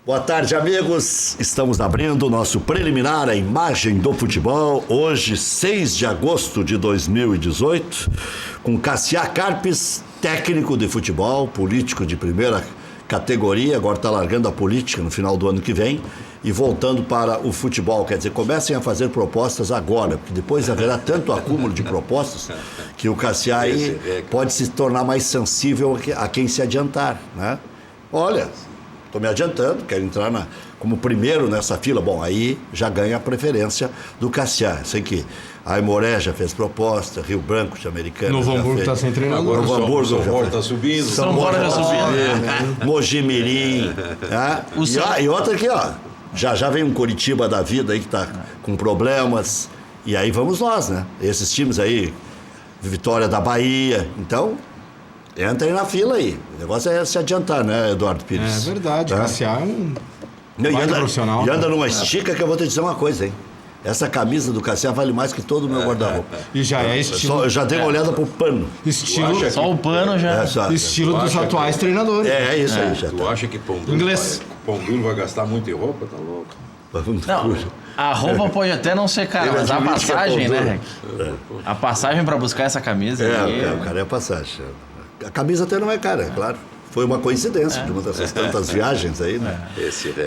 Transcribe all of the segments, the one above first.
Boa tarde, amigos. Estamos abrindo o nosso preliminar, a imagem do futebol, hoje, 6 de agosto de 2018, com Cassiá Carpes, técnico de futebol, político de primeira categoria, agora está largando a política no final do ano que vem e voltando para o futebol. Quer dizer, comecem a fazer propostas agora, porque depois haverá tanto acúmulo de propostas que o Cassiá aí pode se tornar mais sensível a quem se adiantar, né? Olha, estou me adiantando, quero entrar como primeiro nessa fila. Bom, aí já ganha a preferência do Cassiá. Sei que a Aimoré já fez proposta, Rio Branco de Americana. Novo Hamburgo está sem treinador. Novo Hamburgo São Paulo está subindo. São Paulo já subindo. Mogi Mirim. E outra aqui, ó. Já vem um Coritiba da vida aí que está com problemas. E aí vamos nós, né? Esses times aí, Vitória da Bahia. Então, entrem na fila aí. O negócio é se adiantar, né, Eduardo Pires? É verdade. Cassiá é um profissional. E anda numa estica que eu vou te dizer uma coisa, hein? Essa camisa do Cassiá vale mais que todo o meu guarda-roupa. E já é estilo. Eu já dei uma olhada pro pano. Estilo. Só o pano já. Estilo dos atuais treinadores. É isso aí, já Tu tá. acha que Pão Duro vai gastar muito em roupa? Tá louco. Não, a roupa pode até não ser cara, mas a passagem, né? A passagem pra buscar essa camisa. O cara é a passagem. A camisa até não é cara, é claro. Foi uma coincidência de uma dessas tantas viagens aí, né?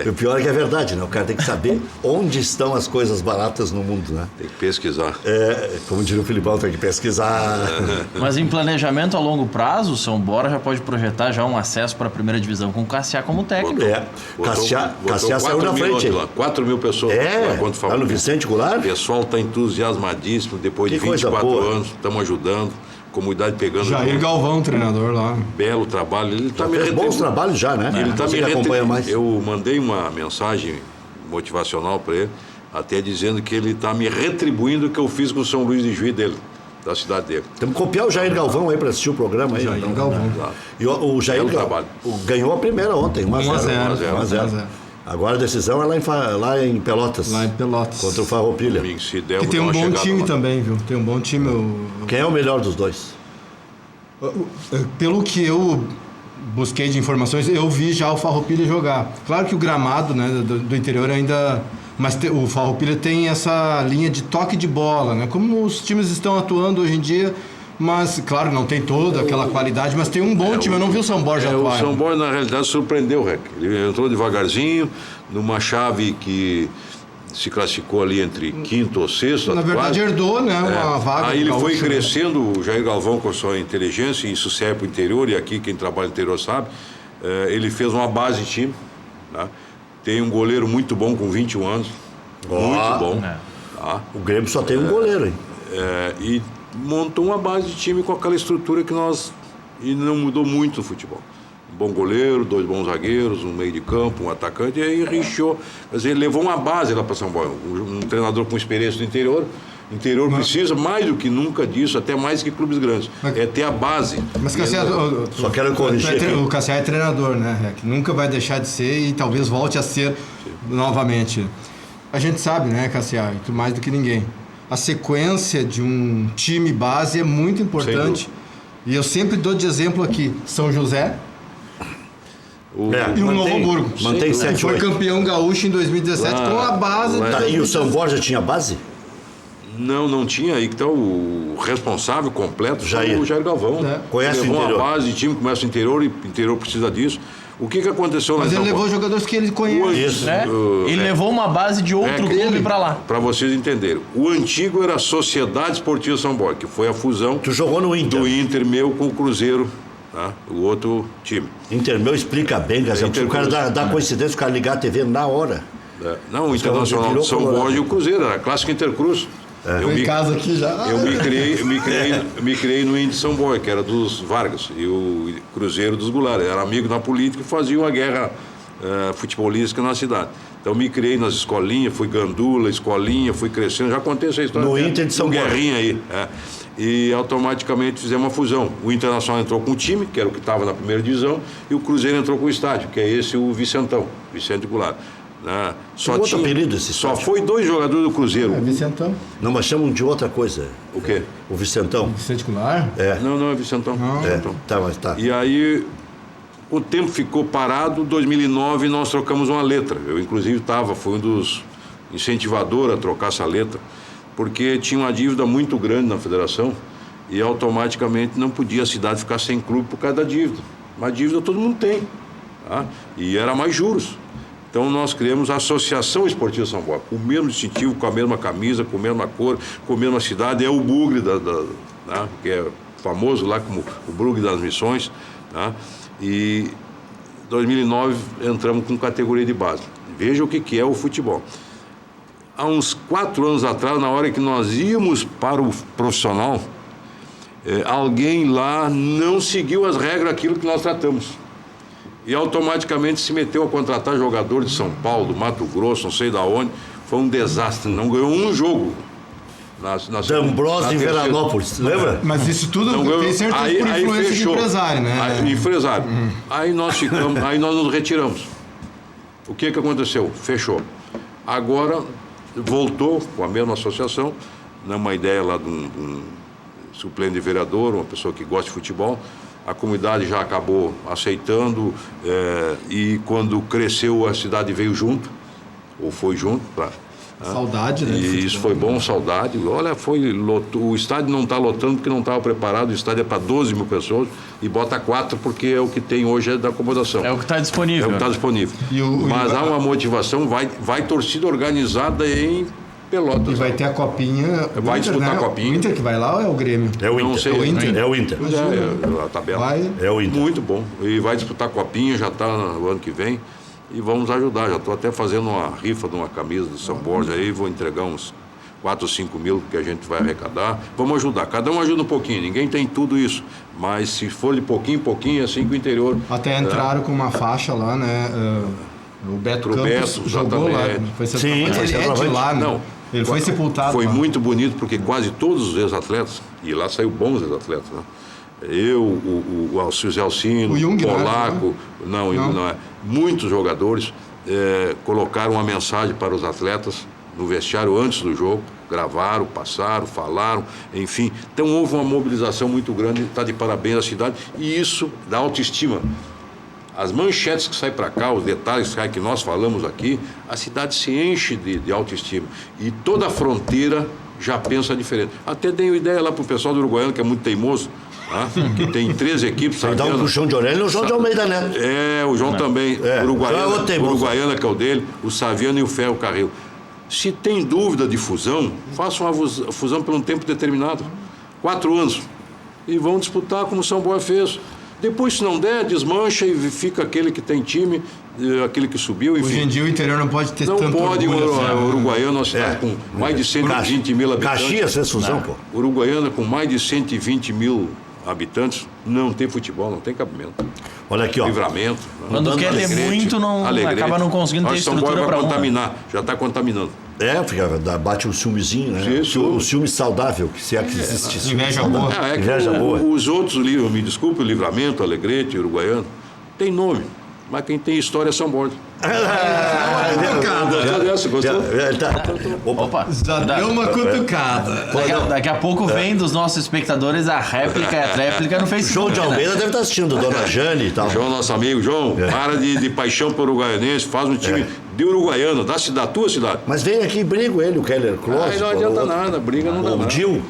E o pior é que é verdade, né? O cara tem que saber onde estão as coisas baratas no mundo, né? Tem que pesquisar. Como diria o Filipão, tem que pesquisar. Mas em planejamento a longo prazo, o São Bora já pode projetar já um acesso para a primeira divisão com o Cassiá como técnico. Cassiá saiu na frente. 4 mil pessoas. Lá no Vicente Goulart. O pessoal está entusiasmadíssimo. Depois de 24 anos, estamos ajudando. Comunidade pegando. Jair Galvão, treinador lá. Belo trabalho. Ele tá fez bons trabalhos já, né? Ele tá me acompanha mais. Eu mandei uma mensagem motivacional para ele, até dizendo que ele está me retribuindo o que eu fiz com o São Luís de Juiz dele, da cidade dele. Temos que copiar o Jair Galvão aí para assistir o programa aí. Jair Galvão. E o Jair ganhou a primeira ontem, 1-0. Agora a decisão é lá em Pelotas. Lá em Pelotas. Contra o Farroupilha. Que tem um bom time também, viu? Tem um bom time. Quem é o melhor dos dois? Pelo que eu busquei de informações, eu vi já o Farroupilha jogar. Claro que o gramado, né, do interior ainda... Mas o Farroupilha tem essa linha de toque de bola, né? Como os times estão atuando hoje em dia... Mas, claro, não tem toda aquela qualidade, mas tem um bom time. Eu não vi o São Borja atuar. O São Borja, na realidade, surpreendeu, Rec. Ele entrou devagarzinho, numa chave que se classificou ali entre quinto ou sexto. Na verdade, herdou, né, uma vaga. Aí ele foi crescendo, o Jair Galvão, com a sua inteligência, e isso serve para o interior, e aqui quem trabalha no interior sabe, ele fez uma base de time. Tá? Tem um goleiro muito bom, com 21 anos. Muito bom. Tá? O Grêmio só tem um goleiro, hein? E montou uma base de time com aquela estrutura que e não mudou muito o futebol. Um bom goleiro, 2 bons zagueiros, um meio de campo, um atacante, e aí rixou. Quer dizer, ele levou uma base lá para São Paulo. Um treinador com experiência do interior. O interior precisa mais do que nunca disso, até mais que clubes grandes. É ter a base. Mas Cassiá, só quero corrigir. O Cassiá é treinador, né? Que nunca vai deixar de ser e talvez volte a ser novamente. A gente sabe, né, Cassiá, mais do que ninguém. A sequência de um time base é muito importante. E eu sempre dou de exemplo aqui São José e o Novo Hamburgo. Mantém 7-8. Foi campeão gaúcho em 2017 com a base. E o São Borja tinha base? Não tinha. Então o responsável completo foi o Jair Galvão. Conhece o interior. Levou uma base de time, começa o interior e o interior precisa disso. O que aconteceu? Mas ele levou jogadores que ele conhece. Isso. Né? Ele levou uma base de outro clube para lá. Para vocês entenderem. O antigo era a Sociedade Esportiva São Borja, que foi a fusão. Tu jogou no Inter? Do Inter meu com o Cruzeiro, tá? O outro time. Inter meu explica bem, o cara dá coincidência, o cara ligar a TV na hora. Não, o Internacional de São Borja e o Cruzeiro, era a clássica Intercruz. Eu em casa aqui já. Eu me criei no Índio de São Borja, que era dos Vargas, e o Cruzeiro dos Goulart. Era amigo na política e fazia uma guerra futebolística na cidade. Então me criei nas escolinhas, fui gandula, escolinha, fui crescendo, já contei essa história. No Inter de São Borja. Guerrinha aí. E automaticamente fizemos uma fusão. O Internacional entrou com o time, que era o que estava na primeira divisão, e o Cruzeiro entrou com o estádio, que é esse o Vicentão, Vicente Goulart. Só foi 2 jogadores do Cruzeiro. Vicentão. Não, mas chamam de outra coisa. O quê? O Vicentão. Vicente Goulart? Não, é Vicentão. Tá, mas tá. E aí O tempo ficou parado, 2009 nós trocamos uma letra. Eu, inclusive, fui um dos incentivadores a trocar essa letra, porque tinha uma dívida muito grande na federação e automaticamente não podia a cidade ficar sem clube por causa da dívida. Mas dívida todo mundo tem, tá? E era mais juros. Então nós criamos a Associação Esportiva São Borja, com o mesmo distintivo, com a mesma camisa, com a mesma cor, com a mesma cidade. É o Bugre, né? Que é famoso lá como o Bugre das Missões, tá? E em 2009 entramos com categoria de base. Veja o que é o futebol. Há uns 4 anos atrás, na hora que nós íamos para o profissional, alguém lá não seguiu as regras daquilo que nós tratamos. E automaticamente se meteu a contratar jogadores de São Paulo, do Mato Grosso, não sei de onde. Foi um desastre, não ganhou um jogo. D'Ambrosio em Veranópolis, lembra? Mas isso tudo tem certeza por influência de empresário, né? Empresário. Aí nós ficamos, aí nós nos retiramos. O que aconteceu? Fechou. Agora voltou com a mesma associação, numa ideia lá de um suplente de vereador, uma pessoa que gosta de futebol. A comunidade já acabou aceitando, e quando cresceu a cidade veio junto, ou foi junto. Saudade, né? E isso foi bom, saudade. Olha, o estádio não está lotando porque não estava preparado, o estádio é para 12 mil pessoas e bota 4 porque é o que tem hoje da acomodação. É o que está disponível. É o que está disponível. Mas há uma motivação, vai torcida organizada em Pelotas. E vai ter a copinha. Vai disputar a copinha. O Inter que vai lá ou é o Grêmio? É o Inter. É o Inter. É o Inter. A tabela. É o Inter. Muito bom. E vai disputar a copinha, já está no ano que vem. E vamos ajudar. Já estou até fazendo uma rifa de uma camisa do São Borja aí. Vou entregar uns 4 ou 5 mil que a gente vai arrecadar. Vamos ajudar. Cada um ajuda um pouquinho. Ninguém tem tudo isso. Mas se for de pouquinho em pouquinho, é assim que o interior... Até entraram com uma faixa lá, né? O Beto Campos jogou lá. Foi de lá, né? Não. Ele foi sepultado. Foi lá. Muito bonito, porque quase todos os ex-atletas, e lá saiu bons ex-atletas, né? Eu, o José Alcino, o Jung, Polaco, não é. Muitos jogadores colocaram uma mensagem para os atletas no vestiário antes do jogo, gravaram, passaram, falaram, enfim. Então houve uma mobilização muito grande, está de parabéns a cidade, e isso dá autoestima. As manchetes que saem para cá, os detalhes que nós falamos aqui, a cidade se enche de autoestima. E toda a fronteira já pensa diferente. Até dei uma ideia lá para o pessoal do Uruguaiano, que é muito teimoso, tá? Que tem 13 equipes. Dá um puxão de orelha no João de Almeida, né? O João também. Uruguaiana, que é o dele, o Saviano e o Ferro Carril. Se tem dúvida de fusão, faça uma fusão por um tempo determinado. 4 anos. E vão disputar como o São Borja fez. Depois, se não der, desmancha e fica aquele que tem time, aquele que subiu, enfim. Hoje em dia o interior não pode ter tanto orgulho. Não pode, o Uruguaiana, uma cidade com mais de 120 mil habitantes. Caxias fez fusão, pô. Uruguaiana, com mais de 120 mil habitantes, não tem futebol, não tem cabimento. Olha aqui, ó. Livramento. Quando quer ter muito, acaba não conseguindo ter estrutura para contaminar, já está contaminando. Bate um ciúmezinho, né? O ciúme saudável, que se é que existe. Inveja boa. Inveja boa. Os outros livros, me desculpe, o Livramento, Alegrete, Uruguaiano, tem nome, mas quem tem história é São Borja. Opa, já deu uma cutucada. Daqui a pouco vem dos nossos espectadores a réplica no Facebook. João de Almeida deve estar assistindo, Dona Jane e tal. João, nosso amigo, João, para de paixão por uruguaianense, faz um time de Uruguaiana, da tua cidade. Mas vem aqui e briga ele, o Keller Close. Aí não adianta nada, briga não dá nada. O Dil,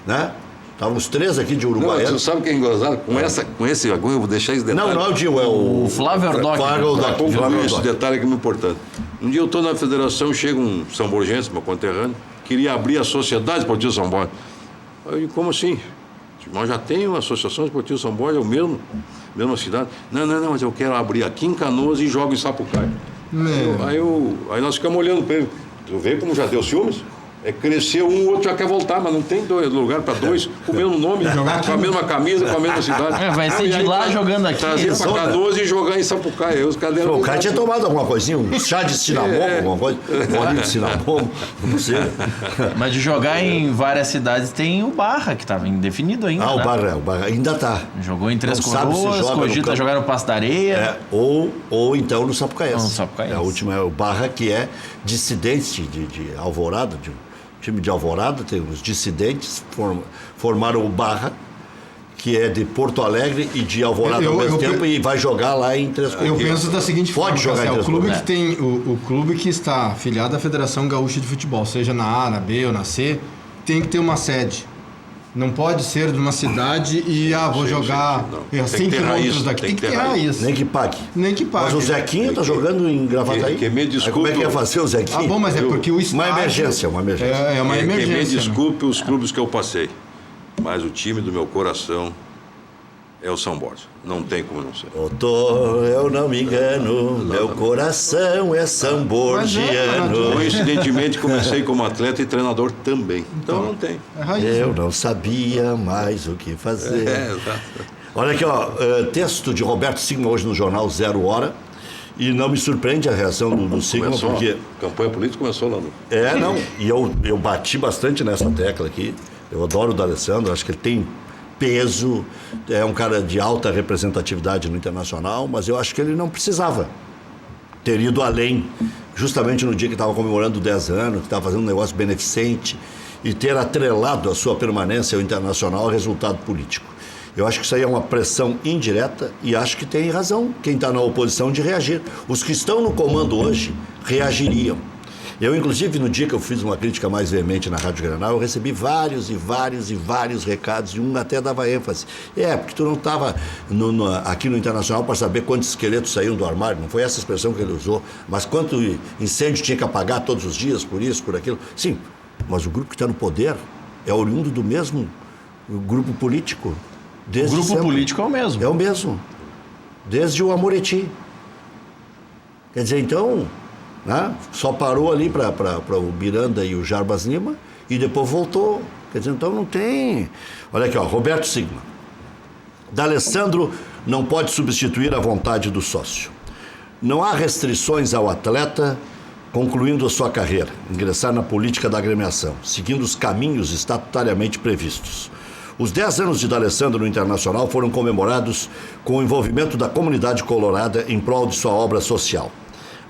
né? Estavam os 3 aqui de Uruguaiana. Você sabe o que é engraçado? Com esse agulha, eu vou deixar esse detalhe. Não é o Dil, é o Flávio Ordoc. Esse detalhe que é muito importante. Um dia eu estou na federação, chega um São Borgense, meu conterrâneo, queria abrir a Sociedade Esportiva São Borja. Eu digo, como assim? Nós já tem uma Associação Esportiva São Borja, é o mesma cidade. Não, mas eu quero abrir aqui em Canoas e jogo em Sapucaí. Aí nós ficamos olhando para ele. Tu vê como já deu ciúmes? Cresceu um, o outro já quer voltar, mas não tem lugar para 2, com o mesmo nome, com a mesma camisa, com a mesma cidade. Vai ser de lá jogando aqui. Trazer para Canoas e jogar em Sapucaí. Os o cara tinha tomado alguma coisinha, um chá de cinnamon, alguma coisa, um olhinho de cinnamon, não sei. Mas de jogar em várias cidades tem o Barra, que estava indefinido ainda. O Barra ainda está. Jogou em Três Coroas, cogita jogar no Passo da Areia. Ou então no Sapucaense. No Sapucaense. A última é o Barra, que é dissidente de Alvorada, time de Alvorada, tem os dissidentes, formaram o Barra, que é de Porto Alegre e de Alvorada ao mesmo tempo e vai jogar lá em Três Coqueiros. Eu penso da seguinte forma, Pode jogar em Três o clube Coqueiros. que tem o clube que está afiliado à Federação Gaúcha de Futebol, seja na A, na B ou na C, tem que ter uma sede. Não pode ser de uma cidade e vou jogar a 100 quilômetros daqui. Tem que ter raiz. Nem que pague. Nem que pague. Mas o Zequinha tá jogando em Gravataí. Que me desculpe, Aí como é que ia fazer o Zequinha? Bom, mas é porque o estádio... Uma emergência. É uma emergência. Que me né? desculpe os clubes que eu passei, mas o time do meu coração é o São Borja. Não tem como não ser. Doutor, eu não me engano, meu coração é samborgiano. Coincidentemente, comecei como atleta e treinador também. Então não tem. É raiz. Eu não sabia mais o que fazer. Exato. Olha aqui, ó, texto de Roberto Sigma hoje no jornal 0 Hora. E não me surpreende a reação do Sigma, porque... A campanha política começou lá no... Não. E eu bati bastante nessa tecla aqui. Eu adoro o D'Alessandro, acho que ele tem peso, é um cara de alta representatividade no internacional, mas eu acho que ele não precisava ter ido além, justamente no dia que estava comemorando 10 anos, que estava fazendo um negócio beneficente, e ter atrelado a sua permanência ao internacional ao resultado político. Eu acho que isso aí é uma pressão indireta e acho que tem razão quem está na oposição de reagir. Os que estão no comando hoje reagiriam. Eu, inclusive, no dia que eu fiz uma crítica mais veemente na Rádio Granal, eu recebi vários recados, e um até dava ênfase. Porque tu não estava aqui no Internacional para saber quantos esqueletos saíam do armário, não foi essa expressão que ele usou, mas quanto incêndio tinha que apagar todos os dias, por isso, por aquilo. Sim, mas o grupo que está no poder é oriundo do mesmo grupo político. Desde O grupo sempre. político é o mesmo. É o mesmo, desde o Amoretti. Quer dizer, então... Só parou ali para o Miranda e o Jarbas Lima e depois voltou. Quer dizer, então não tem... Olha aqui, ó, Roberto Sigma. D'Alessandro não pode substituir a vontade do sócio. Não há restrições ao atleta concluindo a sua carreira, ingressar na política da agremiação, seguindo os caminhos estatutariamente previstos. Os 10 anos de D'Alessandro no Internacional foram comemorados com o envolvimento da comunidade colorada em prol de sua obra social.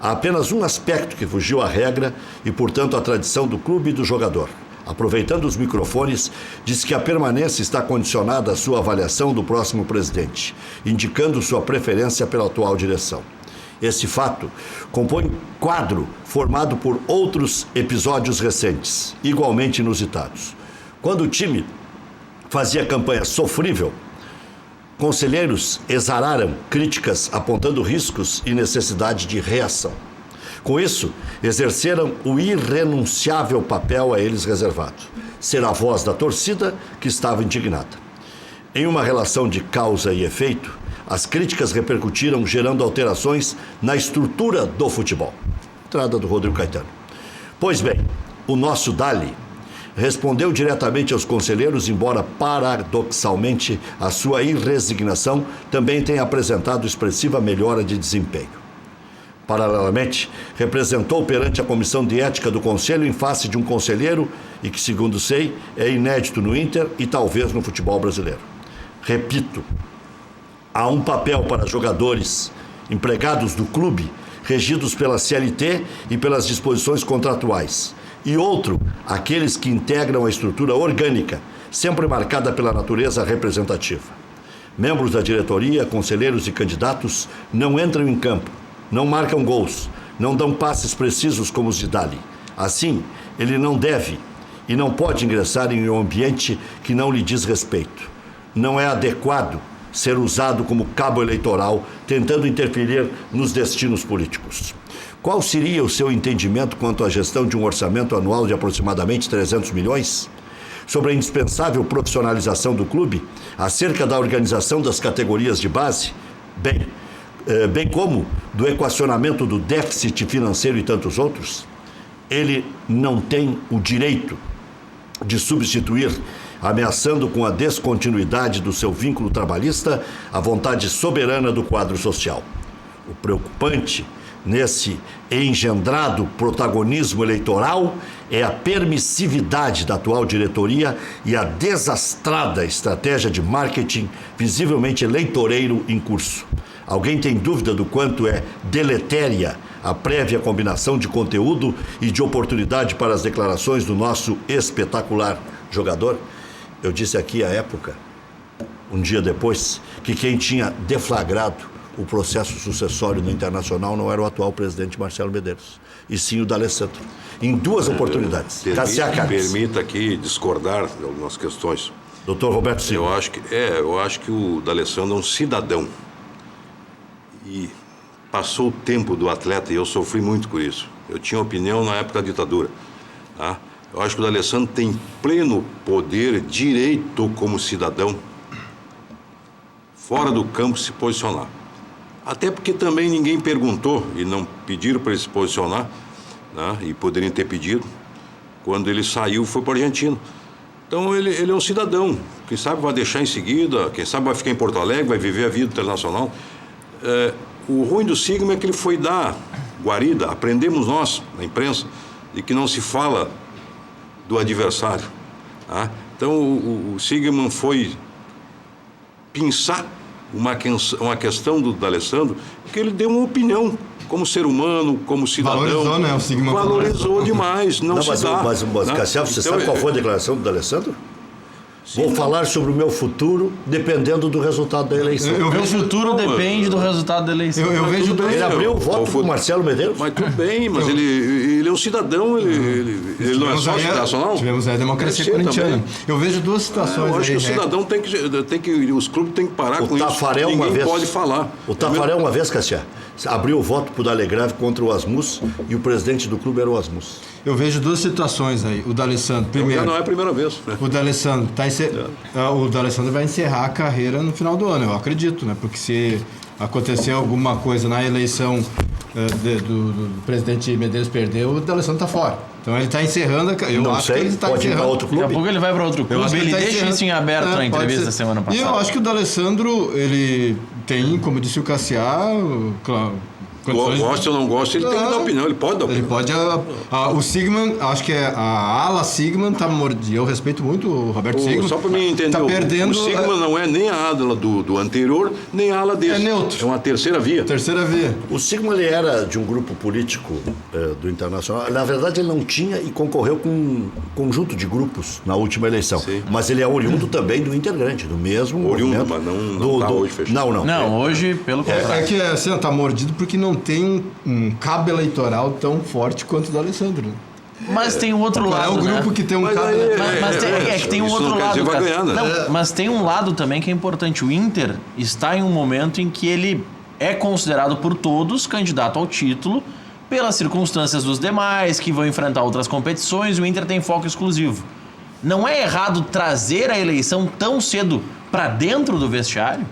Há apenas um aspecto que fugiu à regra e, portanto, à tradição do clube e do jogador. Aproveitando os microfones, disse que a permanência está condicionada à sua avaliação do próximo presidente, indicando sua preferência pela atual direção. Esse fato compõe quadro formado por outros episódios recentes, igualmente inusitados. Quando o time fazia campanha sofrível, conselheiros exararam críticas apontando riscos e necessidade de reação. Com isso, exerceram o irrenunciável papel a eles reservado, ser a voz da torcida que estava indignada. Em uma relação de causa e efeito, as críticas repercutiram, gerando alterações na estrutura do futebol. Entrada do Rodrigo Caetano. Pois bem, o nosso Dali respondeu diretamente aos conselheiros, embora paradoxalmente a sua irresignação também tenha apresentado expressiva melhora de desempenho. Paralelamente, representou perante a Comissão de Ética do Conselho em face de um conselheiro e que, segundo sei, é inédito no Inter e talvez no futebol brasileiro. Repito, há um papel para jogadores empregados do clube regidos pela CLT e pelas disposições contratuais. E outro, aqueles que integram a estrutura orgânica, sempre marcada pela natureza representativa. Membros da diretoria, conselheiros e candidatos não entram em campo, não marcam gols, não dão passes precisos como os de Dali. Assim, ele não deve e não pode ingressar em um ambiente que não lhe diz respeito. Não é adequado ser usado como cabo eleitoral, tentando interferir nos destinos políticos. Qual seria o seu entendimento quanto à gestão de um orçamento anual de aproximadamente 300 milhões? Sobre a indispensável profissionalização do clube, acerca da organização das categorias de base, bem como do equacionamento do déficit financeiro e tantos outros? Ele não tem o direito de substituir, ameaçando com a descontinuidade do seu vínculo trabalhista, a vontade soberana do quadro social. O preocupante nesse engendrado protagonismo eleitoral é a permissividade da atual diretoria e a desastrada estratégia de marketing visivelmente eleitoreiro em curso. Alguém tem dúvida do quanto é deletéria a prévia combinação de conteúdo e de oportunidade para as declarações do nosso espetacular jogador? Eu disse aqui à época um dia depois, que quem tinha deflagrado o processo sucessório no Internacional não era o atual presidente Marcelo Medeiros, e sim o D'Alessandro. Em 2 oportunidades. Permita aqui discordar de algumas questões. Doutor Roberto Silva. Eu acho que o D'Alessandro é um cidadão. E passou o tempo do atleta, e eu sofri muito com isso. Eu tinha opinião na época da ditadura. Tá? Eu acho que o D'Alessandro tem pleno poder, direito como cidadão, fora do campo, se posicionar. Até porque também ninguém perguntou e não pediram para ele se posicionar, né? E poderiam ter pedido. Quando ele saiu, foi para a Argentina. Então ele é um cidadão. Quem sabe vai deixar em seguida, quem sabe vai ficar em Porto Alegre, vai viver a vida internacional. O ruim do Sigma é que ele foi dar guarida, aprendemos nós, na imprensa, de que não se fala do adversário. Tá? Então o Sigma foi pensar uma questão do D'Alessandro, que ele deu uma opinião como ser humano, como cidadão. Valorizou, né? O Sigma valorizou demais, não se dá. Mas Cassiano, você sabe qual foi a declaração do D'Alessandro? Vou falar sobre o meu futuro dependendo do resultado da eleição. O futuro depende do resultado da eleição. Eu vejo Ele abriu o voto para o Marcelo Medeiros. Mas tudo bem, mas ele é um cidadão, ele não é sócio internacional? Tivemos a democracia corintiana. Eu vejo 2 situações. Eu acho que o cidadão tem que os clubes têm que parar com Tafarel isso. Ninguém uma pode vez, falar. O Tafarel uma vez, Cassiano, abriu o voto para o Dalegrave contra o Asmus e o presidente do clube era o Asmus. Eu vejo 2 situações aí. O D'Alessandro, primeiro. Já não é a primeira vez. Né? O D'Alessandro o D'Alessandro vai encerrar a carreira no final do ano, eu acredito, né? Porque se acontecer alguma coisa na eleição do presidente Medeiros perdeu, o D'Alessandro está fora. Então ele está encerrando. Eu acho que ele está pode ir para outro clube. Daqui a pouco ele vai para outro clube. Ele deixa isso em aberto na entrevista da semana passada. E eu acho que o D'Alessandro, ele tem, como disse o Cassiá, Gosta ou não gosta, ele tem que dar opinião, ele pode dar opinião. Ele pode. O Sigman, acho que a ala Sigman está mordida. Eu respeito muito o Roberto Sigman. Só para mim entender, tá perdendo, o Sigman não é nem a ala do anterior, nem a ala desse. É neutro. É uma terceira via. Terceira via. O Sigman ele era de um grupo político do Internacional. Na verdade, ele não tinha e concorreu com um conjunto de grupos na última eleição. Sim. Mas ele é oriundo também do Intergrande, do mesmo oriundo, movimento. Mas não está hoje fechado. Não, hoje, pelo contrário. É que assim, está mordido porque não tem um cabo eleitoral tão forte quanto o do Alessandro. Mas tem um outro lado, é um grupo que tem um cabo Mas tem um outro lado, vai ganhar, né? Não, mas tem um lado também que é importante. O Inter está em um momento em que ele é considerado por todos candidato ao título pelas circunstâncias dos demais, que vão enfrentar outras competições, e o Inter tem foco exclusivo. Não é errado trazer a eleição tão cedo para dentro do vestiário?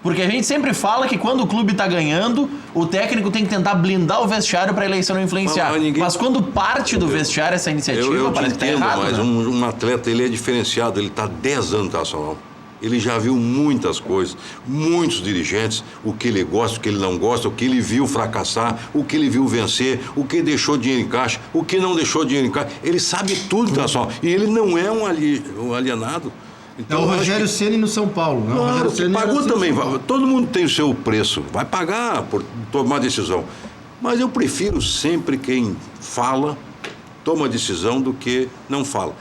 Porque a gente sempre fala que quando o clube está ganhando, o técnico tem que tentar blindar o vestiário para a eleição não influenciar. Mas quando parte do vestiário essa iniciativa, parece que está errado. Mas né? um atleta, ele é diferenciado, ele está 10 anos no Internacional. Ele já viu muitas coisas, muitos dirigentes, o que ele gosta, o que ele não gosta, o que ele viu fracassar, o que ele viu vencer, o que deixou dinheiro em caixa, o que não deixou dinheiro em caixa. Ele sabe tudo do Internacional. E ele não é um alienado. Então, é o Rogério Ceni no São Paulo. Né? Não, o Rogério Ceni pagou também. Todo mundo tem o seu preço. Vai pagar por tomar decisão. Mas eu prefiro sempre quem fala, toma decisão, do que não fala.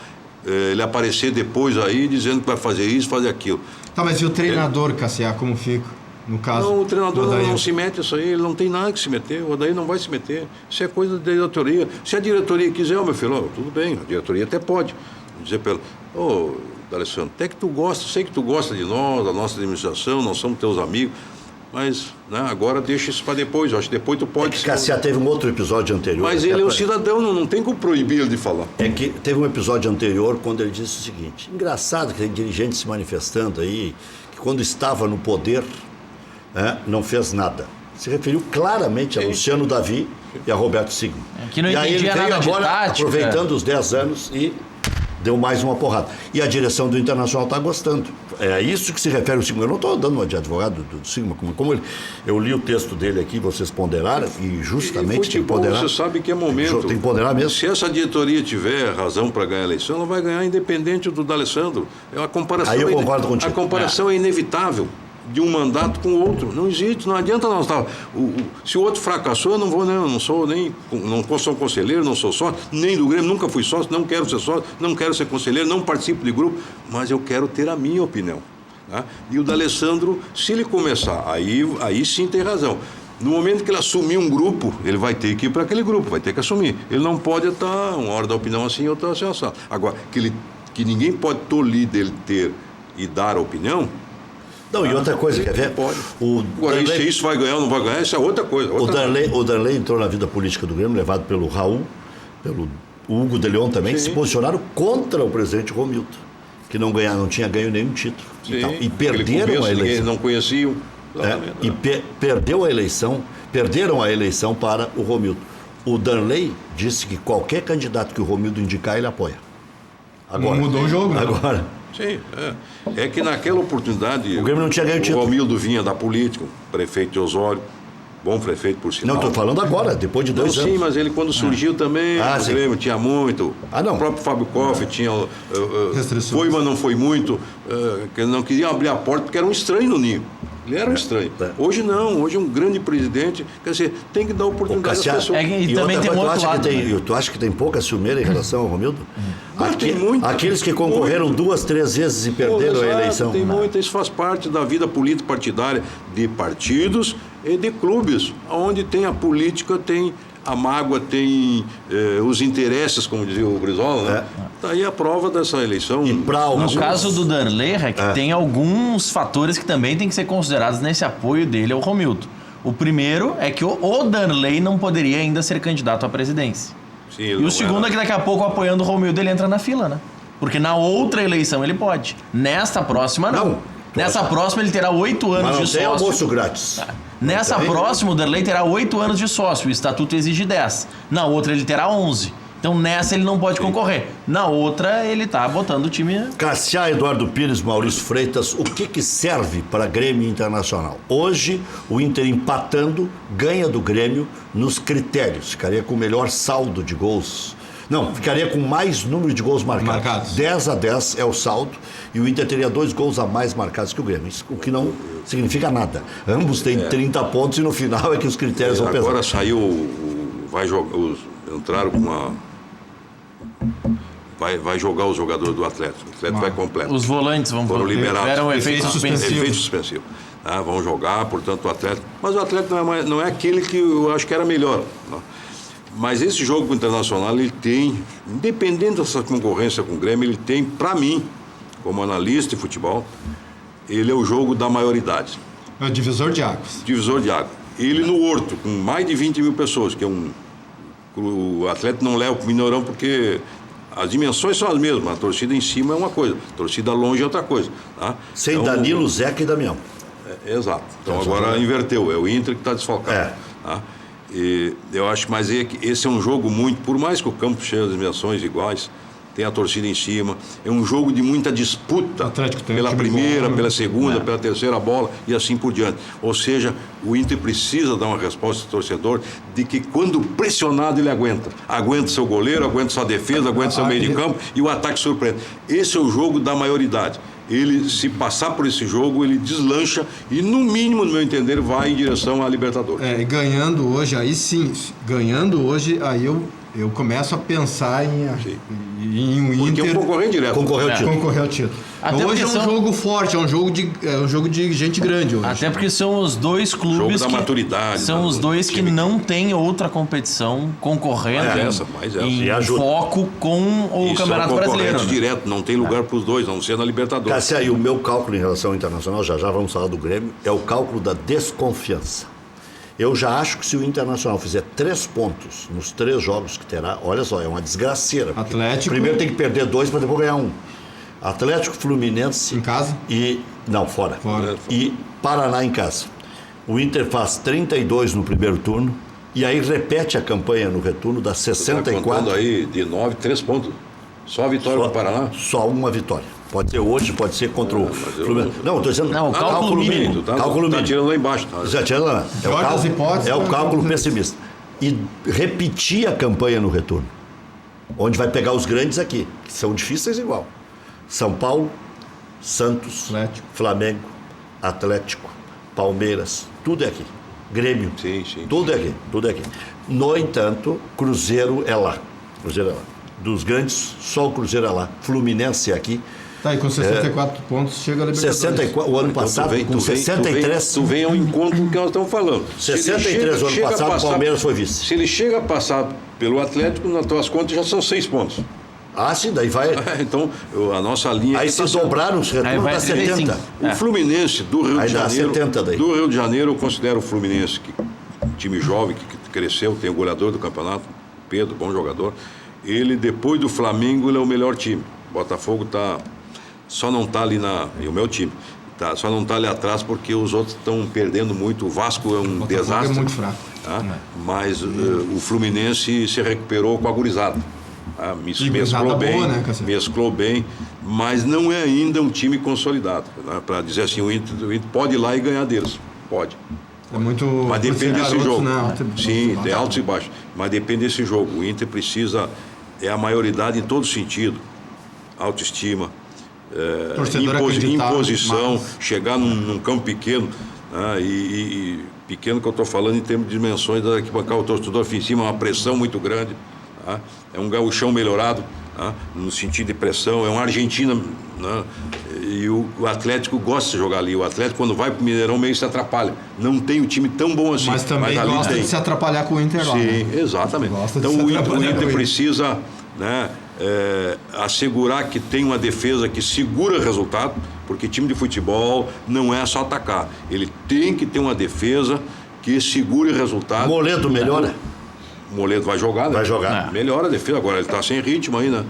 Ele aparecer depois aí dizendo que vai fazer isso, fazer aquilo. Tá, mas e o treinador, Cassiá, como fica? No caso, não, o treinador não se mete isso aí, ele não tem nada que se meter, o Odair não vai se meter. Isso é coisa da diretoria. Se a diretoria quiser, meu filho, tudo bem, a diretoria até pode dizer para ela, D'Alessandro, até que tu gosta, sei que tu gosta de nós, da nossa administração, nós somos teus amigos, mas né, agora deixa isso para depois, eu acho que depois tu pode... Cassiá teve um outro episódio anterior... Mas ele é um cidadão, não tem como proibir ele de falar. É que teve um episódio anterior quando ele disse o seguinte, engraçado que tem dirigente se manifestando aí, que quando estava no poder, não fez nada. Se referiu claramente a Luciano Davi e a Roberto Sigma. Que não e aí ele entendia veio nada de agora, tática. aproveitando os 10 anos e... deu mais uma porrada. E a direção do Internacional está gostando. É isso que se refere ao Sigma. Eu não estou dando uma de advogado do Sigma. Como eu li o texto dele aqui, vocês ponderaram, e justamente tem que ponderar. Você sabe que é momento. Tem que ponderar mesmo. Se essa diretoria tiver razão para ganhar a eleição, ela vai ganhar independente do D'Alessandro. A comparação aí eu concordo contigo. A comparação é inevitável de um mandato com o outro. Não existe, não adianta nós estar. Se o outro fracassou, eu não vou, não sou nem. Não sou conselheiro, não sou sócio, nem do Grêmio, nunca fui sócio, não quero ser sócio, não quero ser conselheiro, não participo de grupo, mas eu quero ter a minha opinião. Né? E o D'Alessandro, se ele começar, aí sim tem razão. No momento que ele assumir um grupo, ele vai ter que ir para aquele grupo, vai ter que assumir. Ele não pode estar uma hora da opinião assim, outra assim, assim. Agora, que ninguém pode tolir dele ter e dar opinião. Não, e outra coisa, quer ver? Pode. Agora, se isso vai ganhar ou não vai ganhar, isso é outra coisa. O Darley entrou na vida política do Grêmio, levado pelo Raul, pelo Hugo de Leon também, que se posicionaram contra o presidente Romildo, que não tinha ganho nenhum título. E perderam a eleição. Ninguém não conheciam. Perderam a eleição para o Romildo. O Darley disse que qualquer candidato que o Romildo indicar, ele apoia. Agora, não mudou o jogo, né? Agora. Sim, é que naquela oportunidade o Grêmio não tinha ganho título. O Romildo vinha da política, prefeito de Osório, bom prefeito por sinal. Não, estou falando agora, depois de 2 anos. Sim, mas ele quando surgiu também, o Grêmio tinha muito. Não. O próprio Fábio Koff tinha... foi, mas não foi muito. Que não queria abrir a porta porque era um estranho no ninho. Ele era um estranho. Hoje não, hoje é um grande presidente. Quer dizer, tem que dar oportunidade às pessoas. E também tem um outro lado. Tu acha que tem pouca ciumeira em relação ao Romildo? Tem muito. Aqueles que concorreram 2, 3 vezes e perderam a eleição. Tem muito, isso faz parte da vida política partidária de partidos e de clubes. Onde tem a política, tem a mágoa, tem os interesses, como dizia o Brizola, né? Tá aí a prova dessa eleição. No caso do Darley, tem alguns fatores que também têm que ser considerados nesse apoio dele ao Romildo. O primeiro é que o Darley não poderia ainda ser candidato à presidência. Sim, e o segundo é que daqui a pouco, apoiando o Romildo, ele entra na fila, né? Porque na outra eleição ele pode. Nesta próxima, não. Nessa próxima ele terá 8 anos de sócio. Tem almoço grátis. Nessa próxima, o Darley terá 8 anos de sócio. O estatuto exige 10. Na outra, ele terá 11. Então, nessa, ele não pode concorrer. Na outra, ele tá botando o time... Cassiá, Eduardo Pires, Maurício Freitas, o que serve para Grêmio Internacional? Hoje, o Inter empatando, ganha do Grêmio nos critérios. Ficaria com o melhor saldo de gols. Não, ficaria com mais número de gols marcados. 10-10 é o saldo. E o Inter teria 2 gols a mais marcados que o Grêmio. Isso, o que não significa nada. Ambos têm 30 pontos e no final é que os critérios vão pesar. Agora saiu... Vai jogar... Entraram com uma... Vai jogar os jogadores do Atlético. O Atlético vai completo. Os volantes vão liberados. Tiveram efeito suspensivo. Vão jogar, portanto, o Atlético... Mas o Atlético não é aquele que eu acho que era melhor. Não. Mas esse jogo internacional, ele tem... Independente dessa concorrência com o Grêmio, ele tem, para mim, como analista de futebol, ele é o jogo da maioridade. É o divisor de águas. Divisor de águas. Ele no Horto, com mais de 20 mil pessoas, que é o Atlético não leva o Mineirão porque as dimensões são as mesmas, a torcida em cima é uma coisa, a torcida longe é outra coisa. Tá? Sem então, Danilo, Zeca e Damião. Exato. Então agora inverteu, é o Inter que está desfalcado. Tá? E eu acho, mas esse é um jogo muito, por mais que o campo cheie as dimensões iguais, tem a torcida em cima, é um jogo de muita disputa pela primeira, pela segunda, pela terceira bola e assim por diante. Ou seja, o Inter precisa dar uma resposta ao torcedor de que quando pressionado ele aguenta seu goleiro, aguenta sua defesa, aguenta seu meio de campo e o ataque surpreende. Esse é o jogo da maioridade. Ele, se passar por esse jogo, ele deslancha e, no mínimo, no meu entender, vai em direção à Libertadores. Ganhando hoje, aí sim, aí eu começo a pensar em um Inter... Porque é um concorrente direto. Concorrer ao título. Até hoje é um jogo forte, é um jogo de gente grande hoje. Até porque são os dois clubes jogo da maturidade. São os dois que não têm outra competição concorrendo em foco com o Campeonato Brasileiro. Né? Direto, não tem lugar para os dois, a não ser na Libertadores. Cássia, e o meu cálculo em relação ao Internacional, já vamos falar do Grêmio, é o cálculo da desconfiança. Eu já acho que se o Internacional fizer 3 pontos nos 3 jogos que terá, olha só, é uma desgraceira. Atlético. Primeiro tem que perder 2 para depois ganhar 1. Atlético, Fluminense. Em casa? Não, fora. E Paraná em casa. O Inter faz 32 no primeiro turno e aí repete a campanha no retorno, dá 64. Tá contando aí de 9, 3 pontos. Só a vitória para o Paraná? Só uma vitória. Pode ser hoje, pode ser contra o Fluminense. Não, estou dizendo... Não, cálculo mínimo. Cálculo mínimo. Está tirando lá embaixo. Está tirando lá. É o cálculo pessimista. E repetir a campanha no retorno. Onde vai pegar os grandes aqui, que são difíceis igual. São Paulo, Santos, Flamengo, Atlético, Palmeiras, tudo é aqui. Grêmio, tudo é aqui. No entanto, Cruzeiro é lá. Dos grandes, só o Cruzeiro é lá. Fluminense é aqui. Tá, e com 64 pontos chega a Libertadores. 64, o ano passado, com 63. Tu vem ao encontro do que nós estamos falando. 63 o ano passado, o Palmeiras foi vice. Se ele chega a passar pelo Atlético, nas tuas contas já são 6 pontos. Ah, sim, daí vai. Então, a nossa linha... Aí se dobraram os retornos, dá 70. O Fluminense do Rio de Janeiro... 70 daí. Do Rio de Janeiro, eu considero o Fluminense, que time jovem, que cresceu, tem o goleador do campeonato, Pedro, bom jogador. Ele, depois do Flamengo, ele é o melhor time. O Botafogo só não está ali e o meu time, só não está ali atrás porque os outros estão perdendo muito. O Vasco é um Botafogo desastre. É muito fraco. Mas o Fluminense se recuperou com a gurizada. Mesclou bem, boa, né, mesclou bem, mas não é ainda um time consolidado. Né? Para dizer assim, o Inter pode ir lá e ganhar deles. Pode. É muito... Mas depende desse jogo. Né? Sim, tem altos e baixos. Mas depende desse jogo. O Inter precisa... É a maioridade em todo sentido. Autoestima, imposição, chegar num campo pequeno. Né? E pequeno que eu estou falando em termos de dimensões da arquibancada. O torcedor em cima, uma pressão muito grande. Tá? É um gauchão melhorado, tá? No sentido de pressão. É uma Argentina... Né? E o Atlético gosta de jogar ali. O Atlético, quando vai pro Mineirão, meio se atrapalha. Não tem um time tão bom assim. Mas também gosta de se atrapalhar com o Inter lá. Sim, né? exatamente. Então o Inter precisa, né, assegurar que tem uma defesa que segura o resultado, porque time de futebol não é só atacar. Ele tem que ter uma defesa que segure o resultado. Moledo melhora? O Moledo vai jogar, né? Vai jogar. Melhora a defesa. Agora ele está sem ritmo ainda.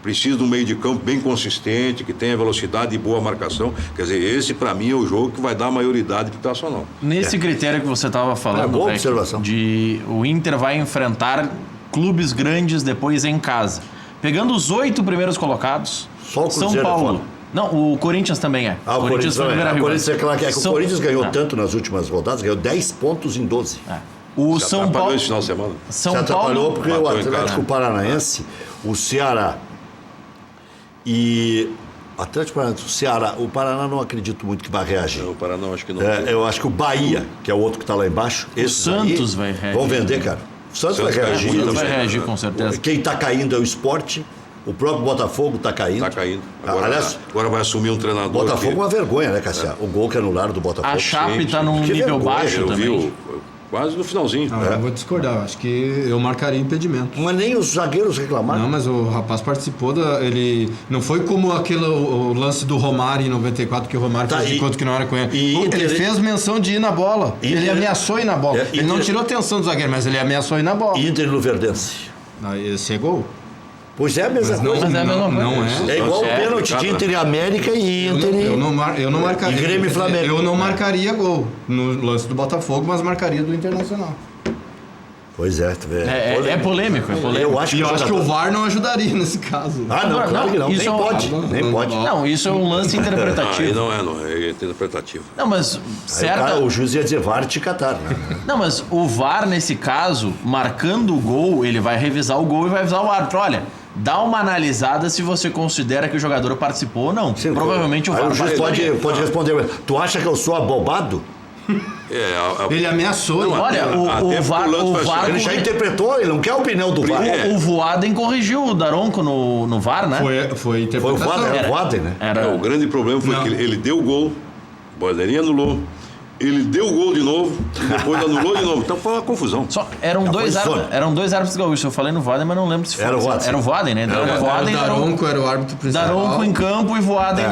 Precisa de um meio de campo bem consistente, que tenha velocidade e boa marcação. Quer dizer, esse para mim é o jogo que vai dar maioridade pro Internacional. Nesse critério que você estava falando, boa observação. de o Inter vai enfrentar clubes grandes depois em casa. Pegando os 8 primeiros colocados, Só o Cruzeiro São Paulo. é fora. Não, o Corinthians também é. O Corinthians foi no também. Beira-Rio. O Corinthians, que o Corinthians ganhou tanto nas últimas rodadas, ganhou 10 pontos em 12. O Se São Paulo. esse final de semana. São Se atrapalhou Paulo. porque o Atlético Paranaense, o Ceará e... Atlético Paranaense, o Ceará, o Paraná não acredito muito que vai reagir. O Paraná acho que não. Eu acho que o Bahia, que é o outro que está lá embaixo, O Santos vai reagir. Vão vender, cara. O Santos vai reagir. O Santos vai reagir com certeza. Quem está caindo é o Sport. O próprio Botafogo está caindo. Está caindo. Aliás, Agora vai assumir um treinador. Botafogo é uma vergonha, né, Cassia? O gol que anularam do Botafogo. A Chape está num Que nível vergonha, baixo Eu também. vi quase no finalzinho. Eu vou discordar. Acho que eu marcaria impedimento. Mas nem os zagueiros reclamaram. Não, mas o rapaz participou ele não foi como o lance do Romário em 94, que o Romário fez de conta que não era com ele. Ele fez menção de ir na bola. Ele ameaçou ir na bola. Ele não tirou atenção do zagueiro, mas ele ameaçou ir na bola. Inter e Luverdense. Esse é gol? Pois é a mesma coisa. Mas é a mesma coisa. Não é. É igual o pênalti de Inter e América e Inter Eu não marcaria. E Grêmio e Flamengo. Eu não marcaria gol no lance do Botafogo, mas marcaria do Internacional. Pois é, tu vê. É polêmico, é polêmico. Eu acho que o VAR não ajudaria nesse caso. Ah, não, claro que não. Isso Nem é um- pode. Nem pode. Não, isso é um lance Aí interpretativo. não é interpretativo. Não, mas Aí o juiz ia dizer VAR te catar, né? Não, mas o VAR, nesse caso, marcando o gol, ele vai revisar o gol e vai avisar o árbitro. Olha, dá uma analisada se você considera que o jogador participou ou não. Sim, Provavelmente o aí VAR o juiz vai pode responder. Tu acha que eu sou abobado? Ele ameaçou. Olha, Até o porque VAR, o lance o vai VAR Ele já interpretou, ele não quer a opinião do VAR. É. o Voaden corrigiu o Daronco no VAR, né? Foi Foi o interpretação. VAR, era o Voaden, né? O grande problema foi Não. que ele deu o gol, o bandeirinha anulou, ele deu o gol de novo, depois anulou de novo. Então foi uma confusão. Só, eram dois árbitros gaúchos. Eu falei no Voaden, mas não lembro se foi. Era o Voaden. Era o Voaden, né? Então, O Voaden era o Daronco era o árbitro principal. Daronco em campo e Voaden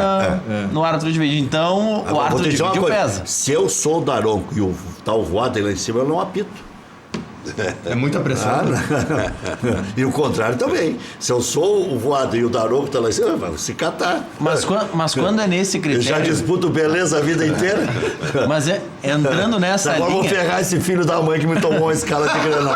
no árbitro de vídeo. Então, o Vou árbitro te de dizer uma vídeo coisa. pesa. Se eu sou o Daronco e tá o Voaden lá em cima, eu não apito. É muita pressão. E o contrário também. Se eu sou o Voaden e o Daronco tá lá em cima, vai se catar. Mas quando é nesse Eu já critério... disputo beleza a vida inteira. Mas entrando nessa Agora eu vou linha... ferrar esse filho da mãe que me tomou uma escala de Grenal.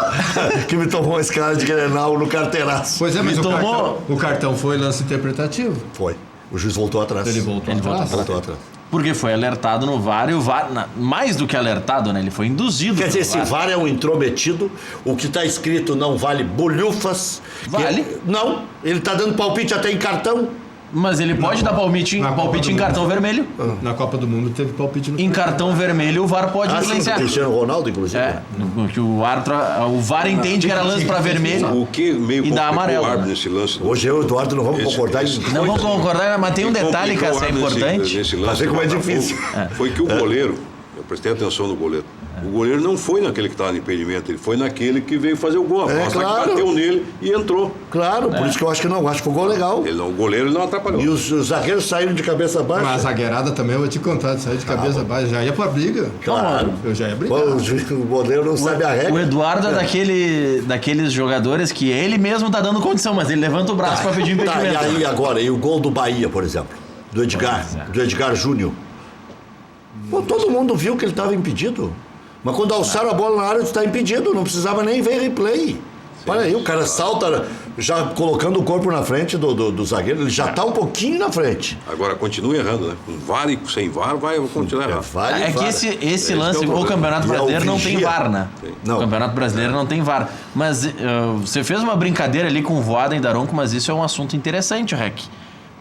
Que me tomou uma escala de Grenal no carteiraço. Pois é, mas tomou- o cartão foi lance interpretativo. Foi. O juiz voltou atrás. Ele voltou atrás. Voltou atrás. Porque foi alertado no VAR e o VAR, mais do que alertado, né? Ele foi induzido Quer dizer, pelo esse VAR é um intrometido, o que está escrito não vale bolhufas. Vale? Não, ele está dando palpite até em cartão. Mas ele pode dar palpite em cartão vermelho. Na Copa do Mundo teve palpite no Em cartão vermelho o VAR pode Sim, o influenciar. Cristiano Ronaldo, inclusive. Que o VAR entende que era lance para vermelho O que meio e dá amarelo. o árbitro nesse lance? Hoje eu e o Eduardo não vamos concordar em... Não vou concordar, mas tem um detalhe que é importante. Nesse lance, Mas vê como é difícil. Foi que o goleiro, eu prestei atenção no goleiro, o goleiro não foi naquele que estava no impedimento, ele foi naquele que veio fazer o gol. A bola claro. bateu nele e entrou. Claro, por isso que eu acho que não. Acho que foi um gol legal. O goleiro não atrapalhou. E os zagueiros saíram de cabeça baixa. Mas a zagueirada também, eu vou te contar, saiu de cabeça baixa, já ia pra briga. Claro. Eu já ia brigar. O goleiro não sabe a regra. O Eduardo é daqueles jogadores que ele mesmo tá dando condição, mas ele levanta o braço para pedir Tá, impedimento. e aí agora, e o gol do Bahia, por exemplo, do Edgar Júnior. Pô, todo mundo viu que ele estava impedido. Mas quando alçaram a bola na área, está impedido, não precisava nem ver replay. Olha aí, o cara salta já colocando o corpo na frente do zagueiro, ele já está um pouquinho na frente. Agora continua errando, né? Com VAR e sem VAR vai continuar errando. Que esse lance, o Campeonato Brasileiro não tem VAR, né? Não. O Campeonato Brasileiro não tem VAR. Mas você fez uma brincadeira ali com o Voaden Daronco, mas isso é um assunto interessante, Rec.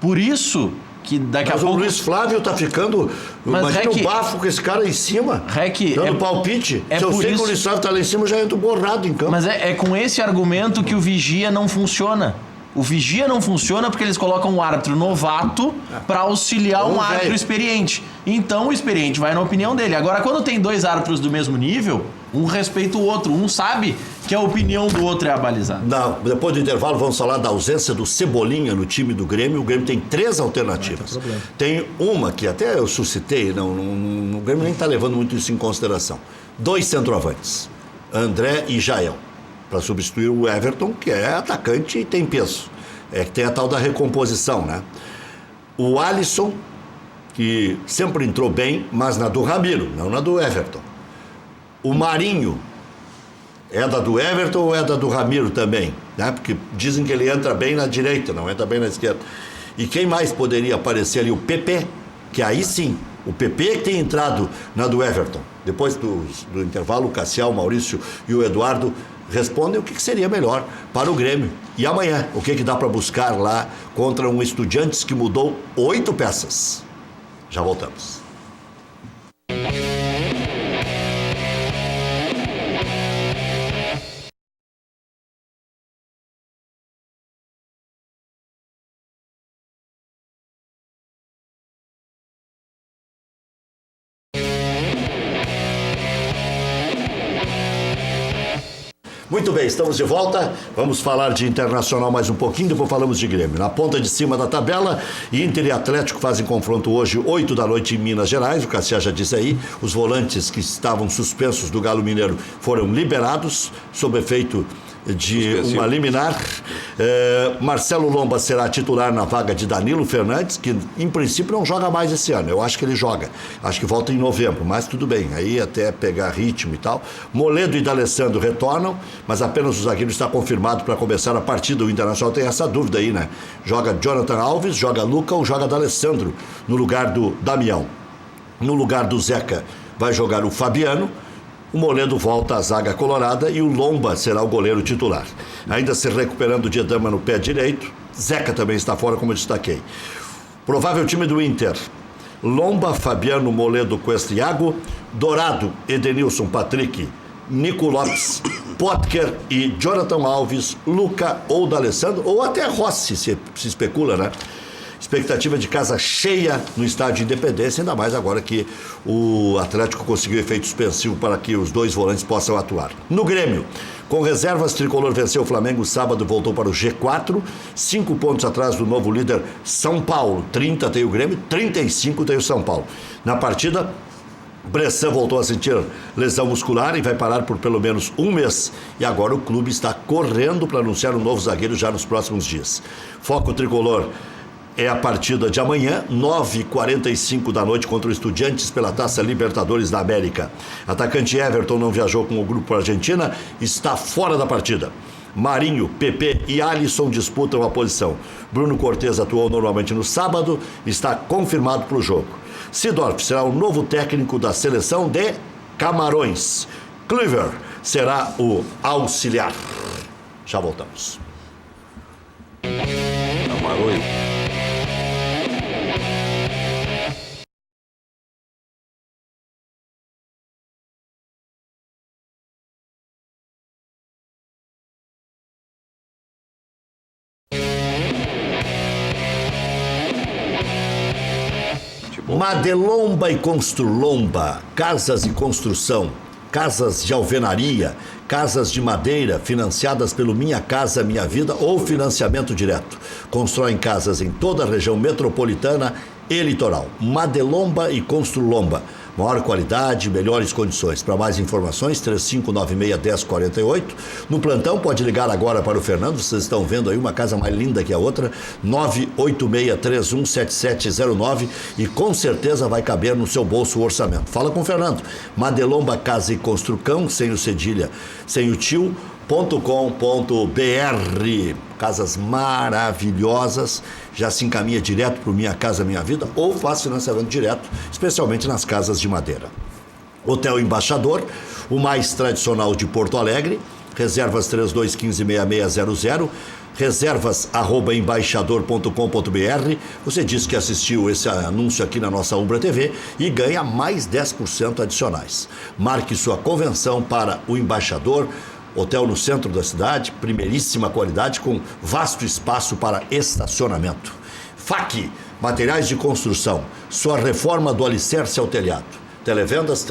Por isso que daqui a Mas pouco... o Luiz Flávio tá ficando... Mas, imagina Rec, o bafo com esse cara aí em cima. Rec, dando palpite. Se eu sei que o Luiz Flávio tá lá em cima, eu já entro borrado em campo. Mas é com esse argumento que o vigia não funciona. O vigia não funciona porque eles colocam um árbitro novato para auxiliar um árbitro experiente. Então o experiente vai na opinião dele. Agora, quando tem dois árbitros do mesmo nível, um respeita o outro. Um sabe que a opinião do outro é a balizada. Não, depois do intervalo vamos falar da ausência do Cebolinha no time do Grêmio. O Grêmio tem 3 alternativas. Tem uma que até eu suscitei, o Grêmio nem está levando muito isso em consideração. 2 centroavantes, André e Jael, para substituir o Everton, que é atacante e tem peso. É que tem a tal da recomposição, né? O Alisson, que sempre entrou bem, mas na do Ramiro, não na do Everton. O Marinho, é da do Everton ou é da do Ramiro também? Né? Porque dizem que ele entra bem na direita, não entra bem na esquerda. E quem mais poderia aparecer ali? O PP, que aí sim, o PP que tem entrado na do Everton. Depois do intervalo, o Cassial, o Maurício e o Eduardo respondem o que seria melhor para o Grêmio. E amanhã, o que dá para buscar lá contra um Estudiantes que mudou 8 peças. Já voltamos. Muito bem, estamos de volta. Vamos falar de Internacional mais um pouquinho, depois falamos de Grêmio. Na ponta de cima da tabela, Inter e Atlético fazem confronto hoje, 8 da noite em Minas Gerais. O Cassiá já disse aí, os volantes que estavam suspensos do Galo Mineiro foram liberados, sob efeito de uma liminar. Marcelo Lomba será titular na vaga de Danilo Fernandes, que em princípio não joga mais esse ano. Eu acho que ele joga. Acho que volta em novembro, mas tudo bem. Aí até pegar ritmo e tal. Moledo e D'Alessandro retornam, mas apenas o zagueiro está confirmado para começar a partida. O Internacional tem essa dúvida aí, né? Joga Jonathan Alves, joga Luca ou joga D'Alessandro no lugar do Damião. No lugar do Zeca vai jogar o Fabiano. O Moledo volta à zaga colorada e o Lomba será o goleiro titular. Ainda se recuperando de edema no pé direito, Zeca também está fora, como eu destaquei. Provável time do Inter: Lomba, Fabiano, Moledo, Cuesta, Iago, Dourado, Edenilson, Patrick, Nico Lopes, Potker e Jonathan Alves, Luca ou D'Alessandro, ou até Rossi, se especula, né? Expectativa de casa cheia no estádio Independência, ainda mais agora que o Atlético conseguiu efeito suspensivo para que os 2 volantes possam atuar. No Grêmio, com reservas, Tricolor venceu o Flamengo sábado, voltou para o G4, 5 pontos atrás do novo líder São Paulo. 30 tem o Grêmio, 35 tem o São Paulo. Na partida, Bressan voltou a sentir lesão muscular e vai parar por pelo menos um mês. E agora o clube está correndo para anunciar um novo zagueiro já nos próximos dias. Foco tricolor é a partida de amanhã, 9h45 da noite, contra o Estudiantes pela Taça Libertadores da América. Atacante Everton não viajou com o grupo para a Argentina, está fora da partida. Marinho, PP e Alisson disputam a posição. Bruno Cortes atuou normalmente no sábado, está confirmado para o jogo. Seedorf será o novo técnico da seleção de Camarões. Kluivert será o auxiliar. Já voltamos. Camarões. Madelomba e Construlomba, casas e construção, casas de alvenaria, casas de madeira financiadas pelo Minha Casa Minha Vida ou financiamento direto. Constroem casas em toda a região metropolitana e litoral. Madelomba e Construlomba. Maior qualidade, melhores condições. Para mais informações, 3596-1048. No plantão, pode ligar agora para o Fernando. Vocês estão vendo aí uma casa mais linda que a outra. 986317709 e com certeza vai caber no seu bolso o orçamento. Fala com o Fernando. Madelomba Casa e Construcão, sem o cedilha, sem o tio. .com.br. Casas maravilhosas, já se encaminha direto para o Minha Casa Minha Vida ou faz financiamento direto, especialmente nas casas de madeira. Hotel Embaixador, o mais tradicional de Porto Alegre, reservas 3215-6600, reservas@embaixador.com.br. Você disse que assistiu esse anúncio aqui na nossa Umbra TV e ganha mais 10% adicionais. Marque sua convenção para o Embaixador. Hotel no centro da cidade, primeiríssima qualidade, com vasto espaço para estacionamento. FAC, materiais de construção, sua reforma do alicerce ao telhado. Televendas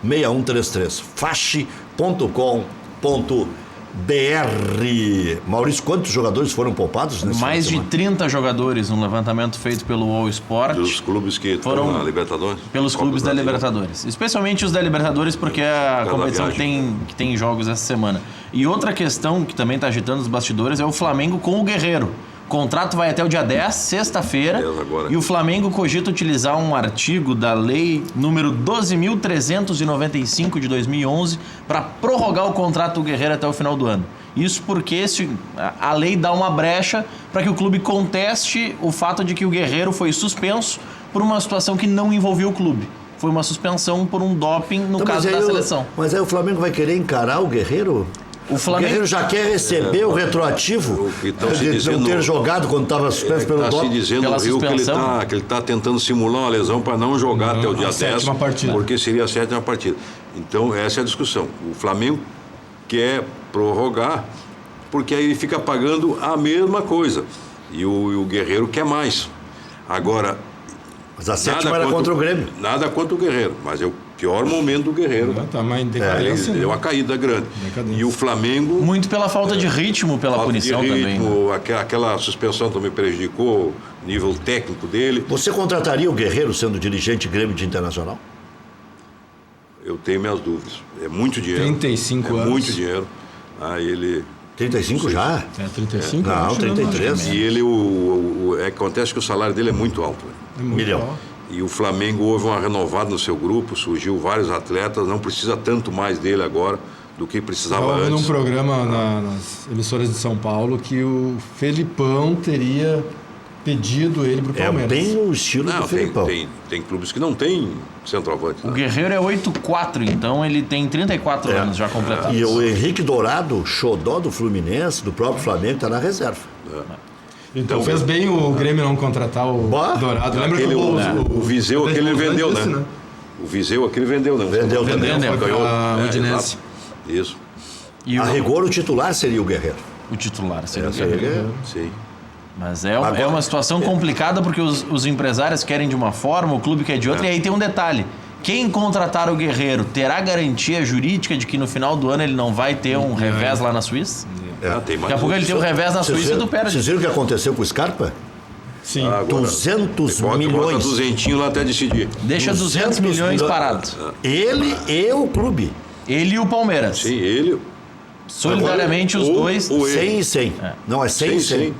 3466-6133. fache.com.br. Maurício, quantos jogadores foram poupados nesse Mais de 30 jogadores, um levantamento feito pelo All Sport. Dos clubes que foram na Libertadores? Pelos clubes da Libertadores. Especialmente os da Libertadores, porque é a competição que tem jogos essa semana. E outra questão que também está agitando os bastidores é o Flamengo com o Guerreiro. O contrato vai até o dia 10, sexta-feira, e o Flamengo cogita utilizar um artigo da lei número 12.395 de 2011 para prorrogar o contrato do Guerreiro até o final do ano. Isso porque a lei dá uma brecha para que o clube conteste o fato de que o Guerreiro foi suspenso por uma situação que não envolvia o clube. Foi uma suspensão por um doping no caso da seleção. Mas aí o Flamengo vai querer encarar o Guerreiro? O Guerreiro já quer receber o retroativo de não ter jogado quando estava suspenso pelo doping. Está se dizendo no Rio que ele está tentando simular uma lesão para não jogar até o dia 10, porque seria a 7ª partida. Então, essa é a discussão. O Flamengo quer prorrogar, porque aí ele fica pagando a mesma coisa. E o Guerreiro quer mais. Agora... Mas a 7ª era contra o Grêmio. Nada contra o Guerreiro, mas é o pior momento do Guerreiro. Ele deu uma caída grande. E o Flamengo... Muito pela falta de ritmo, pela punição também. Aquela suspensão também prejudicou o nível técnico dele. Você contrataria o Guerreiro sendo dirigente Grêmio de Internacional? Eu tenho minhas dúvidas. É muito dinheiro. 35 anos. É muito dinheiro. Ele... 35 já? 35? Não, 33. E ele, acontece que o salário dele é muito alto. $1 milhão. E o Flamengo houve uma renovada no seu grupo, surgiu vários atletas, não precisa tanto mais dele agora do que precisava antes. Num programa nas emissoras de São Paulo que o Felipão teria pedido ele para o Palmeiras. É bem o estilo do Felipão. Tem clubes que não tem centroavante. O Guerreiro é 8'4", então ele tem 34 anos já completados. E o Henrique Dourado, xodó do Fluminense, do próprio Flamengo, está na reserva. Então fez bem o Grêmio não contratar o Dourado. Lembra que o Viseu aquele vendeu, né? O Viseu aquele vendeu, né? Vendeu. Ganhou o Udinese. Isso. A rigor, o titular seria o Guerreiro. O titular seria o Guerreiro. Sim. Mas é uma situação complicada porque os empresários querem de uma forma, o clube quer de outra, e aí tem um detalhe. Quem contratar o Guerreiro terá garantia jurídica de que no final do ano ele não vai ter um revés lá na Suíça? Daqui a pouco ele tem um revés na Suíça e tu perde. Vocês viram o que aconteceu com o Scarpa? Sim. Agora, 200 milhões. Bota 200 lá até decidir. Deixa 200 milhões parados. Ele e o clube. Ele e o Palmeiras. Sim, ele... Solidariamente os dois. 100 e 100. Não, é 100 e 100.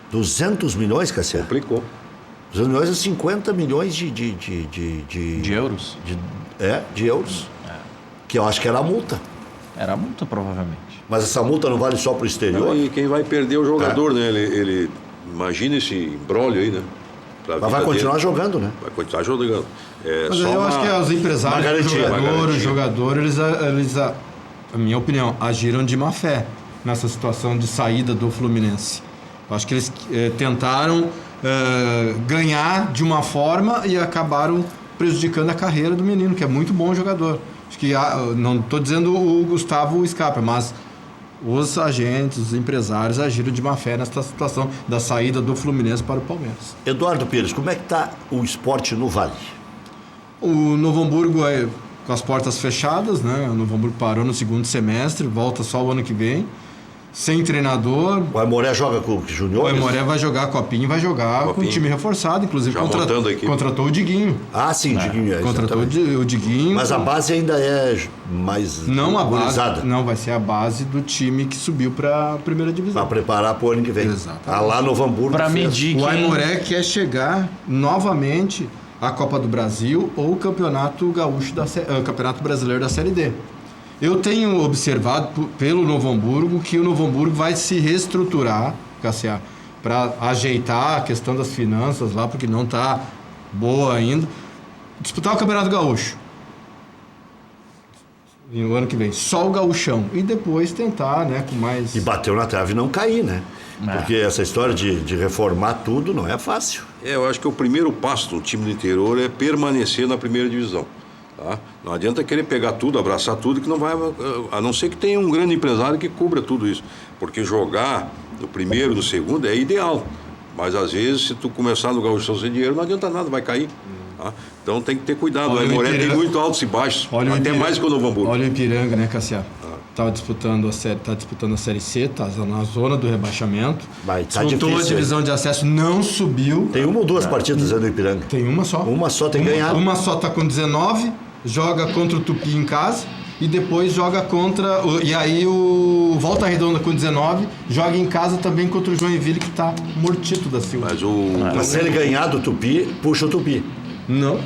200 milhões, Cassiano? Complicou. 200 milhões é 50 milhões de euros. De euros. Que eu acho que era a multa. Era a multa, provavelmente. Mas essa multa não vale só para o exterior? E quem vai perder é o jogador, né? Ele imagina esse imbróglio aí, né? Mas vai continuar jogando, né? Vai continuar jogando. Mas eu acho que os empresários, o jogador, eles, a minha opinião, agiram de má fé nessa situação de saída do Fluminense. Eu acho que eles tentaram ganhar de uma forma e acabaram prejudicando a carreira do menino, que é muito bom jogador. Acho que não estou dizendo o Gustavo Scarpa, mas os agentes, os empresários agiram de má fé nessa situação da saída do Fluminense para o Palmeiras. Eduardo Pires, como é que está o esporte no Vale? O Novo Hamburgo com as portas fechadas, né? O Novo Hamburgo parou no segundo semestre, volta só o ano que vem, sem treinador. O Aimoré joga com o Júnior? O Aimoré vai jogar a Copinha e vai jogar com um time reforçado, inclusive Já montando a equipe. contratou o Diguinho. Ah, sim, o Diguinho. Contratou o Diguinho. Mas a base ainda é mais não a base, organizada. não vai ser a base do time que subiu para a primeira divisão. Para preparar para o ano que vem. Exatamente. Lá no Hamburgo. Para medir O quem... Aimoré quer chegar novamente à Copa do Brasil ou o Campeonato Gaúcho Campeonato Brasileiro da Série D. Eu tenho observado pelo Novo Hamburgo que o Novo Hamburgo vai se reestruturar, Cassiá, para ajeitar a questão das finanças lá, porque não está boa ainda. Disputar o Campeonato Gaúcho no ano que vem, só o gauchão, e depois tentar, né, com mais... E bateu na trave e não cair, né? Porque essa história de reformar tudo não é fácil. Eu acho que o primeiro passo do time do interior é permanecer na primeira divisão. Tá? Não adianta querer pegar tudo, abraçar tudo, que não vai... A não ser que tenha um grande empresário que cubra tudo isso. Porque jogar no primeiro, no segundo é ideal. Mas às vezes, se tu começar no gauchão sem dinheiro, não adianta nada, vai cair. Tá? Então tem que ter cuidado. O Aimoré tem muito altos e baixos, até mais que o Novo Hamburgo. Olha o Ipiranga, né, Cassiá? Tá disputando a série C, tá na zona do rebaixamento. Disputou a divisão de acesso, não subiu. Tem uma ou duas partidas aí do Ipiranga? Tem uma só. Uma só tem ganhado. Uma só tá com 19, joga contra o Tupi em casa e depois joga contra... E aí o Volta Redonda com 19 joga em casa também contra o Joinville, que tá mortito da Silva. Mas se ele ganhar do Tupi, puxa o Tupi. Não.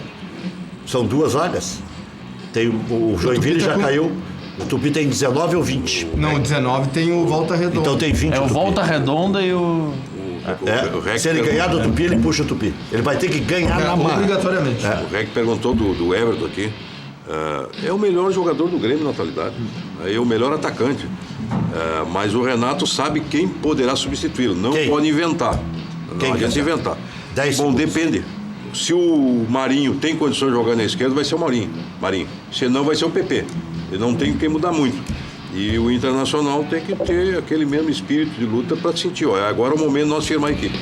São duas vagas. Tem o Joinville já caiu. O Tupi tem 19 ou 20? Não, 19 tem o Volta Redonda. Então tem 20. É o Volta Redonda e o... Se ele ganhar do Tupi, ele puxa o Tupi. Ele vai ter que ganhar na marra. Obrigatoriamente. O Rec perguntou do Everton aqui. É o melhor jogador do Grêmio na atualidade. É o melhor atacante. Mas o Renato sabe quem poderá substituí-lo. Não pode inventar. Não adianta inventar. Bom, depende. Se o Marinho tem condições de jogar na esquerda, vai ser o Marinho. Se não, vai ser o PP. Ele não tem que mudar muito. E o Internacional tem que ter aquele mesmo espírito de luta para sentir. Agora é o momento de nós firmar a equipe.